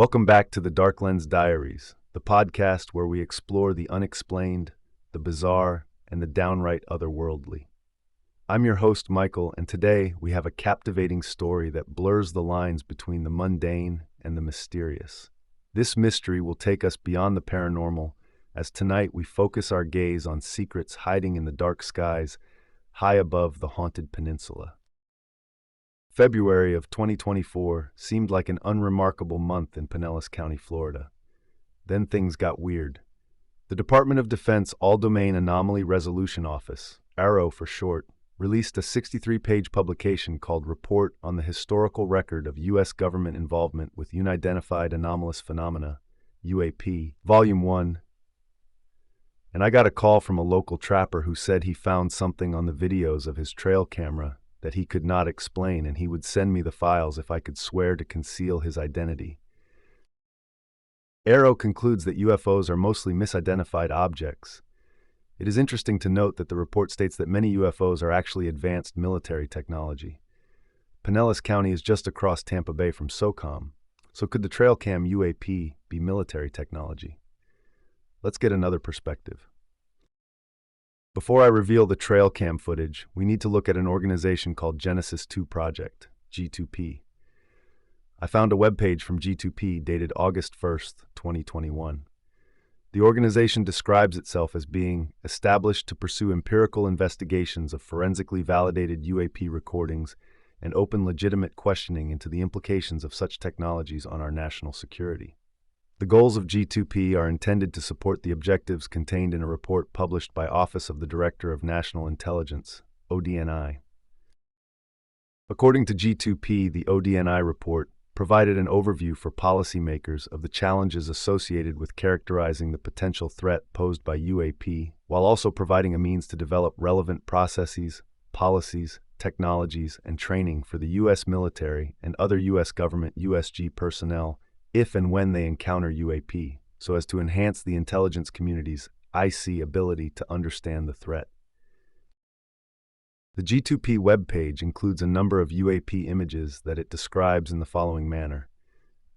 Welcome back to the DarkLens Diaries, the podcast where we explore the unexplained, the bizarre, and the downright otherworldly. I'm your host, Michael, and today we have a captivating story that blurs the lines between the mundane and the mysterious. This mystery will take us beyond the paranormal, as tonight we focus our gaze on secrets hiding in the dark skies high above the haunted peninsula. February of 2024 seemed like an unremarkable month in Pinellas County, Florida. Then things got weird. The Department of Defense All-Domain Anomaly Resolution Office, AARO for short, released a 63-page publication called Report on the Historical Record of U.S. Government Involvement with Unidentified Anomalous Phenomena, UAP, Volume 1. And I got a call from a local trapper who said he found something on the videos of his trail camera that he could not explain, and he would send me the files if I could swear to conceal his identity. AARO concludes that UFOs are mostly misidentified objects. It is interesting to note that the report states that many UFOs are actually advanced military technology. Pinellas County is just across Tampa Bay from SOCOM, so could the trail cam UAP be military technology? Let's get another perspective. Before I reveal the trail cam footage, we need to look at an organization called Genesis 2 Project, G2P. I found a webpage from G2P dated August 1st, 2021. The organization describes itself as being established to pursue empirical investigations of forensically validated UAP recordings and open legitimate questioning into the implications of such technologies on our national security. The goals of G2P are intended to support the objectives contained in a report published by Office of the Director of National Intelligence, ODNI. According to G2P, the ODNI report provided an overview for policymakers of the challenges associated with characterizing the potential threat posed by UAP, while also providing a means to develop relevant processes, policies, technologies, and training for the U.S. military and other U.S. government USG personnel if and when they encounter UAP, so as to enhance the intelligence community's IC ability to understand the threat. The G2P webpage includes a number of UAP images that it describes in the following manner.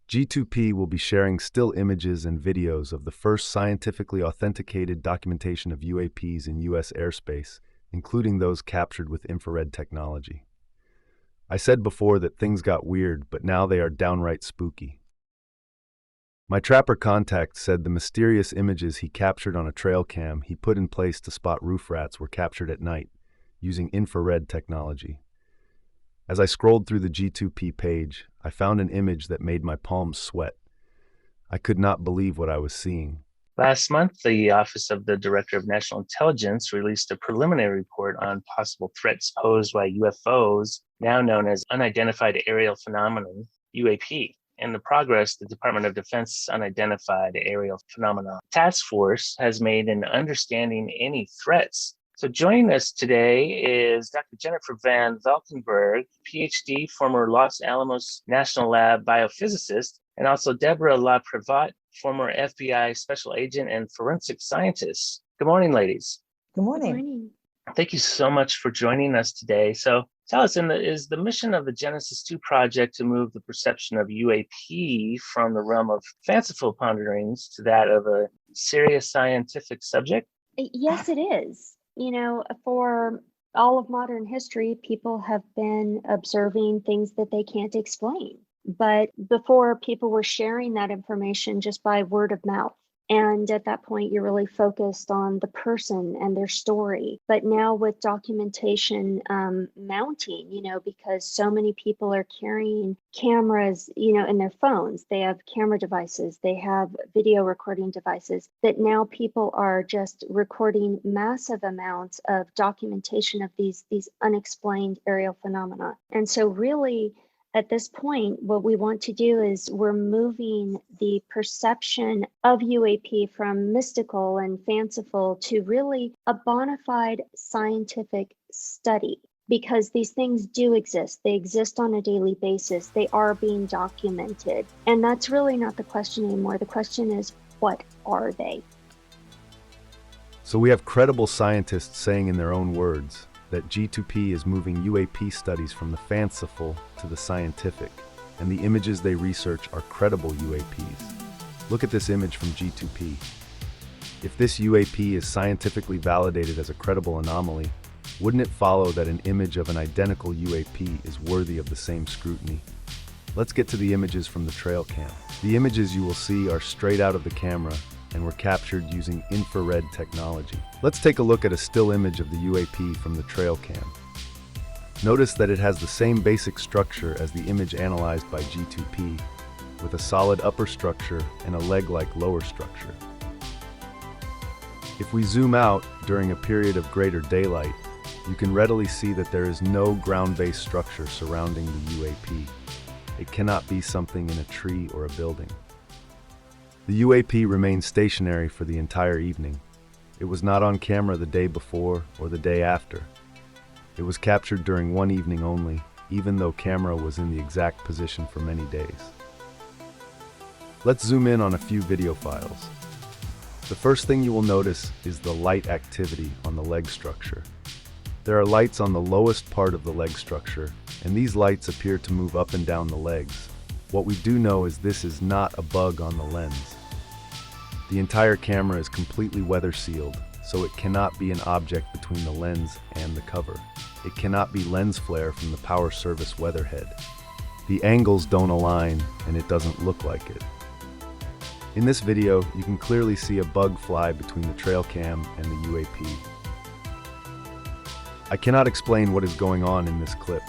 G2P will be sharing still images and videos of the first scientifically authenticated documentation of UAPs in U.S. airspace, including those captured with infrared technology. I said before that things got weird, but now they are downright spooky. My trapper contact said the mysterious images he captured on a trail cam he put in place to spot roof rats were captured at night, using infrared technology. As I scrolled through the G2P page, I found an image that made my palms sweat. I could not believe what I was seeing. Last month, the Office of the Director of National Intelligence released a preliminary report on possible threats posed by UFOs, now known as Unidentified Aerial Phenomenon, UAP. In the progress, the Department of Defense Unidentified Aerial Phenomena Task Force has made in understanding any threats. So joining us today is Dr. Jennifer Van Valkenburg, PhD, former Los Alamos National Lab biophysicist, and also Deborah LaPrevotte, former FBI special agent and forensic scientist. Good morning, ladies. Good morning. Good morning. Thank you so much for joining us today. So tell us, is the mission of the Genesis 2 project to move the perception of UAP from the realm of fanciful ponderings to that of a serious scientific subject? Yes, it is. For all of modern history, people have been observing things that they can't explain. But before, people were sharing that information just by word of mouth. And at that point, you're really focused on the person and their story. But now with documentation mounting, because so many people are carrying cameras, in their phones, they have camera devices, they have video recording devices, that now people are just recording massive amounts of documentation of these unexplained aerial phenomena. And so really, at this point, what we want to do is we're moving the perception of UAP from mystical and fanciful to really a bona fide scientific study, because these things do exist. They exist on a daily basis. They are being documented. And that's really not the question anymore. The question is, what are they? So we have credible scientists saying in their own words that G2P is moving UAP studies from the fanciful to the scientific. and the images they research are credible UAPs. Look at this image from G2P. If this UAP is scientifically validated as a credible anomaly, wouldn't it follow that an image of an identical UAP is worthy of the same scrutiny? Let's get to the images from the trail cam. The images you will see are straight out of the camera and were captured using infrared technology. Let's take a look at a still image of the UAP from the trail cam. Notice that it has the same basic structure as the image analyzed by G2P, with a solid upper structure and a leg-like lower structure. If we zoom out during a period of greater daylight, you can readily see that there is no ground-based structure surrounding the UAP. It cannot be something in a tree or a building. The UAP remained stationary for the entire evening. It was not on camera the day before or the day after. It was captured during one evening only, even though camera was in the exact position for many days. Let's zoom in on a few video files. The first thing you will notice is the light activity on the leg structure. There are lights on the lowest part of the leg structure, and these lights appear to move up and down the legs. What we do know is this is not a bug on the lens. The entire camera is completely weather sealed, so it cannot be an object between the lens and the cover. It cannot be lens flare from the power service weatherhead. The angles don't align, and it doesn't look like it. In this video, you can clearly see a bug fly between the trail cam and the UAP. I cannot explain what is going on in this clip.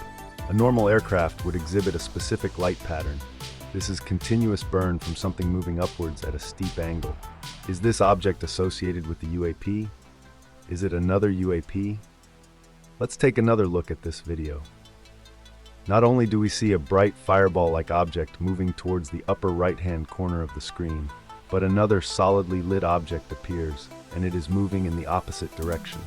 A normal aircraft would exhibit a specific light pattern. This is continuous burn from something moving upwards at a steep angle. Is this object associated with the UAP? Is it another UAP? Let's take another look at this video. Not only do we see a bright fireball-like object moving towards the upper right-hand corner of the screen, but another solidly lit object appears, and it is moving in the opposite direction.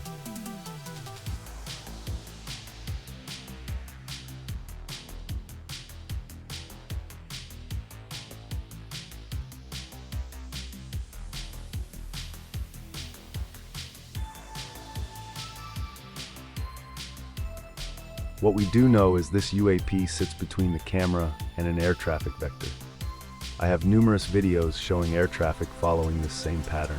What we do know is this UAP sits between the camera and an air traffic vector. I have numerous videos showing air traffic following this same pattern.